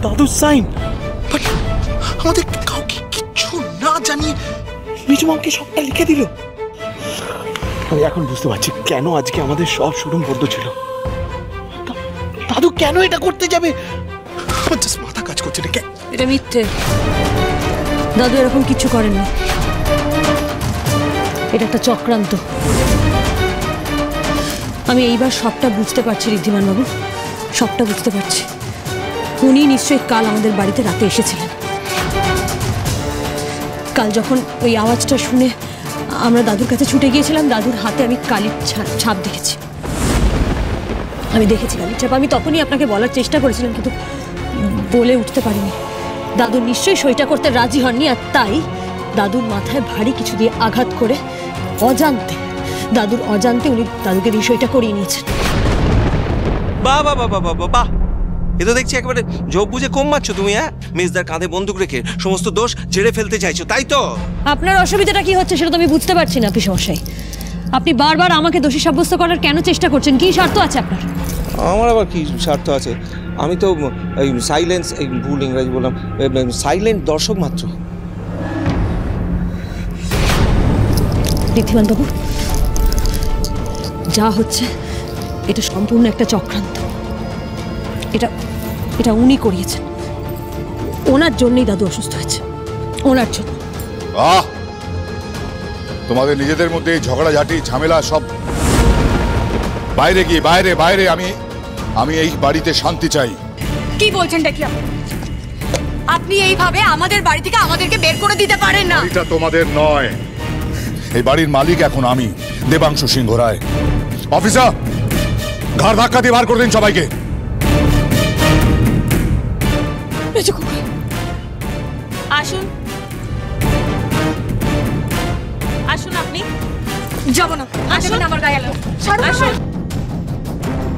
দাদুর sign. But আমাদের কাউকে কিছু না জানিয়ে মিঠু মামকে সবটা লিখে দিল। আমি এখন বুঝতে পারছি কেন আজকে আমাদের সব শোরুম বন্ধ ছিল। দাদু কেন এটা করতে যাবে? আমার জাস্ট মাথা কাজ করছে না। এটা মিথ্যে, দাদু এরকম কিছু করেননি। এটা একটা চক্রান্ত। আমি এইবার সবটা বুঝতে পারছি ঋদ্ধিমান বাবু, সবটা বুঝতে পারছি। উনি নিশ্চয়ই কাল আমাদের বাড়িতে রাতে এসেছিলেন। কাল যখন ওই আওয়াজটা শুনে আমরা দাদুর কাছে ছুটে গিয়েছিলাম, দাদুর হাতে আমি কালির ছাপ দেখেছি। আমি দেখেছি কালির ছাপ। আমি তখনই আপনাকে বলার চেষ্টা করেছিলাম, কিন্তু বলে উঠতে পারিনি। দাদু নিশ্চয়ই সইটা করতে রাজি হননি, আর তাই দাদুর মাথায় ভারী কিছু দিয়ে আঘাত করে দাদুর অজান্তে উনি দাদুকে দিয়ে সইটা করিয়ে নিয়েছেন। বাহ বাহ বাহ বাহ বাহ বাহ, এ তো দেখছি একেবারে ঝোপ বুঝে কম মারছো তুমি। হ্যাঁ, মেজদার কাঁধে বন্দুক রেখে সমস্ত দোষ ঝেড়ে ফেলতে চাইছো, তাই তো? আপনার অসুবিধাটা কি হচ্ছে সেটা তো আমি বুঝতে পারছি না পিসমশাই। আপনি বারবার আমাকে দোষী সাব্যস্ত করার কেন চেষ্টা করছেন? কি স্বার্থ আছে আপনার? আমার আবার কি স্বার্থ আছে? আমি তো এই সাইলেন্স, এই ভুল ইংরাজি বললাম, সাইলেন্ট দর্শক মাত্র। ঋদ্ধিমান বাবু, যা হচ্ছে এটা সম্পূর্ণ একটা চক্রান্ত। এটা উনি করিয়েছেন। ওনার জন্যই দাদু অসুস্থ হয়েছে, ওনার জন্য। তোমাদের নিজেদের মধ্যে ঝগড়াঝাটি ঝামেলা সব বাইরে গিয়ে বাইরে। আমি এই বাড়িতে শান্তি চাই। কি বলছেন দেখি? আপনি এইভাবে আমাদের বাড়ি থেকে আমাদেরকে বের করে দিতে পারেন না। এটা তোমাদের নয়, এই বাড়ির মালিক এখন আমি, দেবাংশু সিংহ রায়। অফিসার, ঘাড় ধাক্কা দিয়ে বার করে দিন সবাইকে। আসুন আসুন, আপনি যাব না। আসুন আমার গায়ে এলো। আসুন।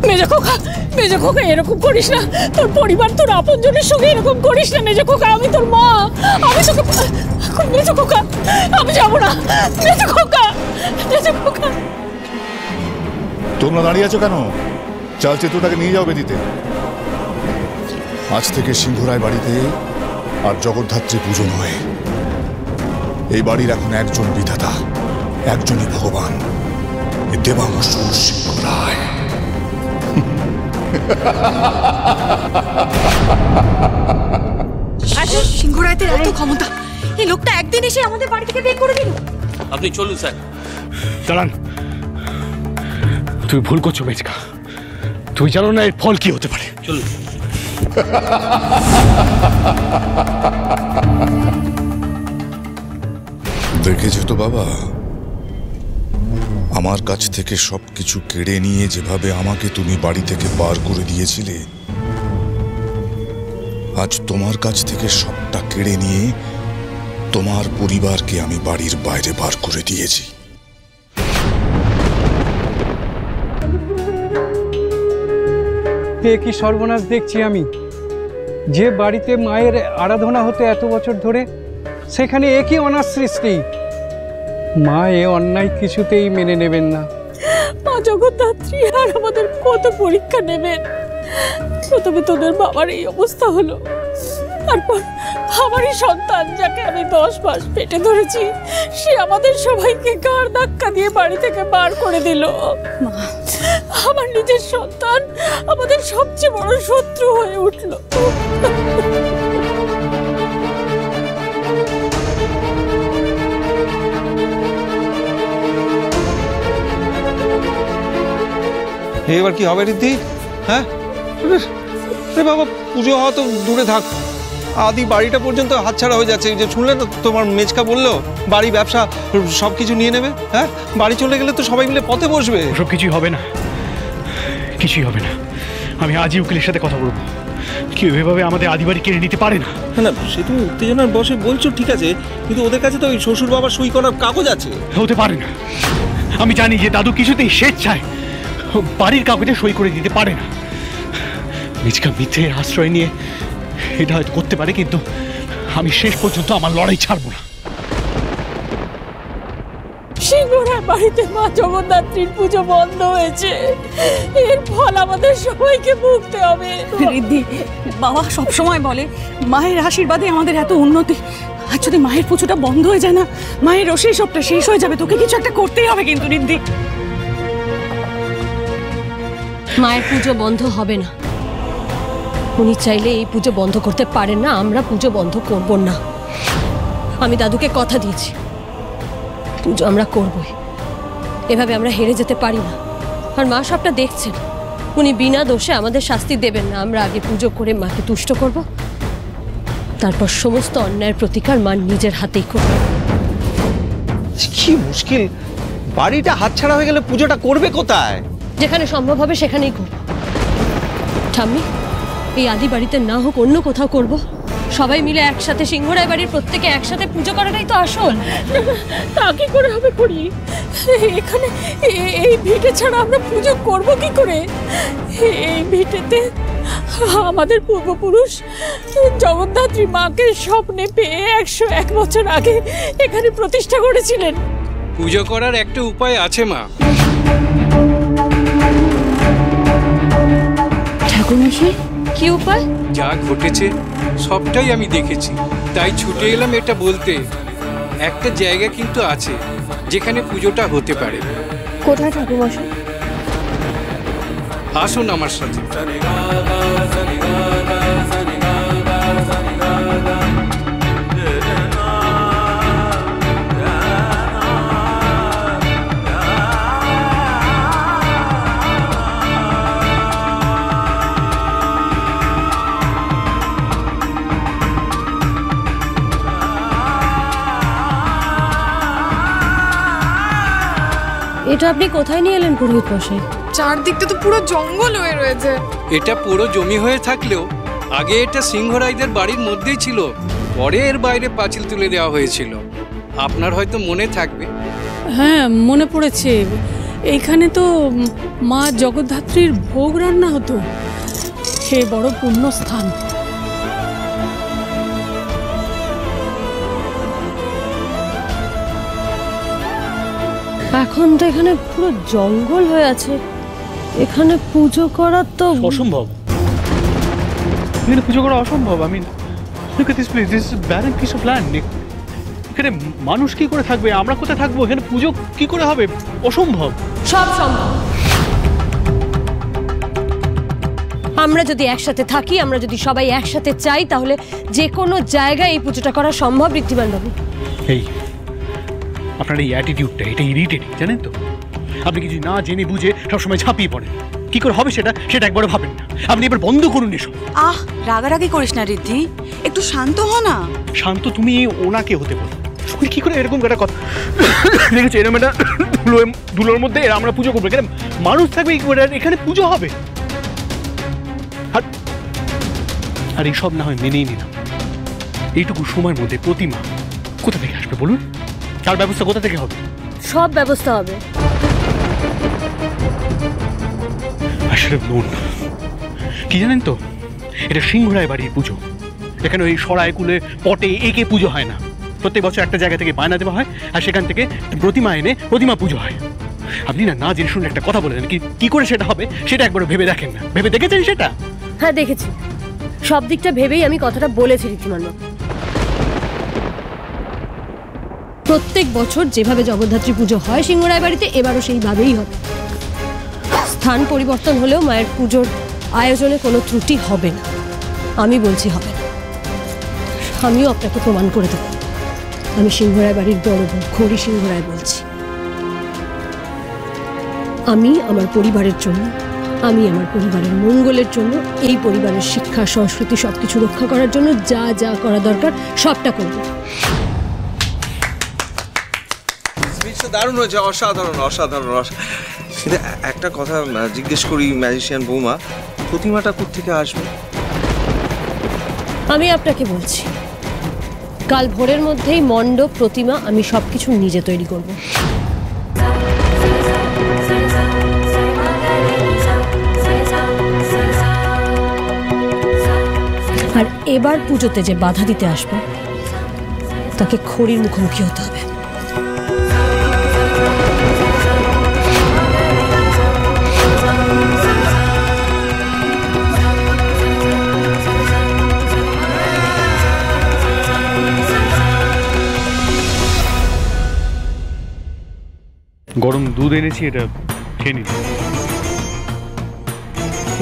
মেজো খোকা এরকম করিস না। তোর পরিবার, তোর আপনজনের সঙ্গে এরকম করিস না মেজো খোকা। আমি তোর মা, আমি তোকে। মেজো খোকা, আমি যাবো না। মেজো খোকা। তোমরা দাঁড়িয়ে আছো কেন? চাল চেতুটাকে নিয়ে যাও বেদিতে। আজ থেকে সিংহরায় বাড়িতে আর জগদ্ধাত্রী পুজো নয়। এই বাড়ির এখন একজন বিধাতা, একজনই ভগবান, দেবাংশু সিংহ রায়। সিংহ রায়তের এত ক্ষমতা, এই লোকটা একদিন এসে আমাদের বাড়ি থেকে বের করে দিল। আপনি চলুন স্যার। দাঁড়ান, তুই ভুল করছো মেজকা। তুই জানো না এর ফল কি হতে পারে। চলুন। দেখেছো তো বাবা, আমার কাছ থেকে সবকিছু কেড়ে নিয়ে যেভাবে আমাকে তুমি বাড়ি থেকে বার করে দিয়েছিলে, আজ তোমার কাছ থেকে সবটা কেড়ে নিয়ে তোমার পরিবারকে আমি বাড়ির বাইরে বার করে দিয়েছি। এ কি সর্বনাশ দেখছি আমি! যে বাড়িতে মায়ের আরাধনা হতে এত বছর ধরে, সেখানে একই অনার সৃষ্টি। মা এ অন্যায় কিছুতেই মেনে নেবেন না। মা জগদ্ধাত্রী আর আমাদের কত পরীক্ষা নেবেন। প্রথমে তোদের বাবার এই অবস্থা হলো, তারপর আমারই সন্তান, যাকে আমি 10 মাস পেটে ধরেছি, সে আমাদের সবাইকে ঘাড় ধাক্কা দিয়ে বাড়ি থেকে বার করে দিল। আমার নিজের সন্তান আমাদের সবচেয়ে বড় শত্রু হয়ে উঠল। এবার কি হবে ঋদ্ধি? হ্যাঁ বাবা, পুজো হওয়া তো দূরে থাক, আদি বাড়িটা পর্যন্ত হাতছাড়া হয়ে যাচ্ছে। যে শুনলে না তোমার মেজকা বললো বাড়ি ব্যবসা সব কিছু নিয়ে নেবে। হ্যাঁ, বাড়ি চলে গেলে তো সবাই মিলে পথে বসবে। সব কিছুই হবে না, কিছুই হবে না। আমি আজই উকিলের সাথে কথা বলবো। কেউ এভাবে আমাদের আদি বাড়ি কেড়ে নিতে পারে না। না, সে তুমি উত্তেজনার বসে বলছো ঠিক আছে, কিন্তু ওদের কাছে তো ওই শ্বশুর বাবার সই করার কাগজ আছে। হতে পারে না। আমি জানি যে দাদু কিছুতেই স্বেচ্ছায় বাড়ির কাগজে সই করে দিতে পারে না। মেজকা মিথ্যের আশ্রয় নিয়ে এটা হয়তো করতে পারে, কিন্তু আমি শেষ পর্যন্ত আমার লড়াই ছাড়বো না। সিংহরায় বাড়িতে মা জগদ্ধাত্রীর পুজো বন্ধ হয়েছে, এর ফল আমাদের সবাইকে ভুগতে হবে। রিদ্ধি, বাবা সবসময় বলে মায়ের আশীর্বাদে আমাদের এত উন্নতি। আর যদি মায়ের পুজোটা বন্ধ হয়ে যায় না, মায়ের রসের সবটা শেষ হয়ে যাবে। তোকে কিছু একটা করতেই হবে কিন্তু রিদ্ধি। মায়ের পুজো বন্ধ হবে না। উনি চাইলে এই পুজো বন্ধ করতে পারেন না, আমরা পুজো বন্ধ করব না। আমি দাদুকে কথা দিয়েছি, পুজো আমরা করবই। এভাবে আমরা হেরে যেতে পারি না। আর মা সবটা দেখছেন, উনি বিনা দোষে আমাদের শাস্তি দেবেন না। আমরা আগে পুজো করে মাকে তুষ্ট করব, তারপর সমস্ত অন্যায়ের প্রতিকার মা নিজের হাতেই করবে। কি মুশকিল, বাড়িটা হাতছাড়া হয়ে গেলে পুজোটা করবে কোথায়? যেখানে সম্ভব হবে সেখানেই করব। ঠাম্মি, এই আদি বাড়িতে না হোক অন্য কোথাও করব। সবাই মিলে একসাথে সিংহরায় বাড়ির প্রত্যেকে একসাথে পুজো করাটাই তো আসল। তা কি করে হবে করি? এখানে এই ভিটে ছাড়া আমরা পুজো করব কি করে? এই ভিটেতে আমাদের পূর্বপুরুষ জগদ্ধাত্রী মাকে স্বপ্নে পেয়ে 101 বছর আগে এখানে প্রতিষ্ঠা করেছিলেন। পুজো করার একটা উপায় আছে মা। ঠাকুরমশাই, কি উপায়? যা ঘটেছে সবটাই আমি দেখেছি, তাই ছুটে এলাম এটা বলতে। একটা জায়গা কিন্তু আছে যেখানে পুজোটা হতে পারে। কোথায় ঠাকুরমশাই? আসুন আমার সাথে। এটা আপনি কোথায় নিয়ে এলেন পুরোহিত মশাই? চারদিকটা তো পুরো জঙ্গল হয়ে রয়েছে। এটা পুরো জমি হয়ে থাকলেও আগে এটা সিংহরায়দের বাড়ির মধ্যেই ছিল, পরে এর বাইরে পাঁচিল তুলে দেওয়া হয়েছিল। আপনার হয়তো মনে থাকবে। হ্যাঁ, মনে পড়েছে। এইখানে তো মা জগদ্ধাত্রীর ভোগ রান্না হতো। সে বড় পুণ্য স্থান। এখন তো এখানে পুরো জঙ্গল হয়ে আছে, এখানে পুজো করা তো অসম্ভব। এখানে পুজো করা অসম্ভব। আমি look at this place, this is a barren piece of land. এখানে মানুষ কি করে থাকবে? আমরা কোথায় থাকবো? এখানে পুজো কি করে হবে? অসম্ভব। সব সম্ভব। আমরা যদি একসাথে থাকি, আমরা যদি সবাই একসাথে চাই, তাহলে যে কোনো জায়গায় এই পুজোটা করা সম্ভব। ঋদ্ধিমান বাবু, এই আপনার এই অ্যাটিটিউডটা, এটা ইরিটেটিং, জানেন তো? আপনি কিছু না জেনে বুঝে সবসময় ঝাঁপিয়ে পড়েন। কি করে হবে সেটা একবারও ভাবেন না। আপনি এবার বন্ধ করুন এসব। রাগারাগি করিস না ঋদ্ধি, একটু শান্ত হ না। শান্ত তুমি ওনাকে হতে বলো। কি করে এরকম একটা কথা দেখেছো? এরকম একটা ধুলোর মধ্যে আমরা পুজো করবো? এখানে মানুষ থাকবে, এখানে পুজো হবে? আর এইসব না হয় মেনেই নিলাম। এইটুকু সময়ের মধ্যে প্রতিমা কোথা থেকে আসবে বলুন? তার ব্যবস্থা কোথা থেকে হবে? সব ব্যবস্থা হবে। আসলে নুন কি জানেন তো, এটা সিংহরায় বাড়ির পুজো। এখানে ওই সরায় কুলে পটে এঁকে পুজো হয় না। প্রত্যেক বছর একটা জায়গা থেকে বায়না দেওয়া হয়, আর সেখান থেকে প্রতিমা এনে প্রতিমা পুজো হয়। আপনি না জেনে শুনে একটা কথা বলে দেন, কি করে সেটা হবে সেটা একবার ভেবে দেখেন না। ভেবে দেখেছেন সেটা? হ্যাঁ, দেখেছি। সব দিকটা ভেবেই আমি কথাটা বলেছি ঋদ্ধিমান বাবু। প্রত্যেক বছর যেভাবে জগদ্ধাত্রী পুজো হয় সিংহরায় বাড়িতে, এবারও সেইভাবেই হবে। স্থান পরিবর্তন হলেও মায়ের পুজোর আয়োজনে কোনো ত্রুটি হবে না। আমি বলছি হবে না। আমিও আপনাকে প্রমাণ করে দেব। আমি সিংহরায় বাড়ির বড় বউ খড়ি সিংহরায় বলছি। আমি আমার পরিবারের জন্য, আমি আমার পরিবারের মঙ্গলের জন্য, এই পরিবারের শিক্ষা সংস্কৃতি সবকিছু রক্ষা করার জন্য যা যা করা দরকার সবটা করব। দারুণ হয়েছে, অসাধারণ অসাধারণ। কিন্তু একটা কথা জিজ্ঞেস করি ম্যাজিশিয়ান বৌমা, প্রতিমাটা কোত্থেকে আসবে? আমি আপনাকে বলছি, কাল ভোরের মধ্যেই মণ্ডপ, প্রতিমা আমি সবকিছু নিজে তৈরি করব। আর এবার পুজোতে যে বাধা দিতে আসবে তাকে খড়ির মুখোমুখি হতে হবে। গরম দুধ এনেছি, এটা খেয়ে নিন।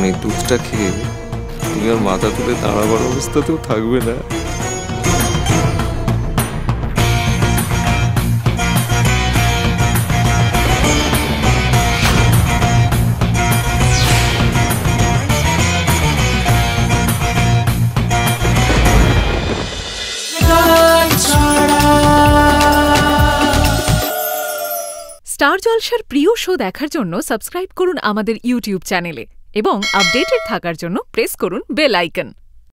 এই দুধটা খেয়ে তুমি আর মাথা তুলে দাঁড়াবার অবস্থাতেও থাকবে না। স্টার জলসার প্রিয় শো দেখার জন্য সাবস্ক্রাইব করুন আমাদের ইউটিউব চ্যানেলে এবং আপডেটেড থাকার জন্য প্রেস করুন বেল আইকন।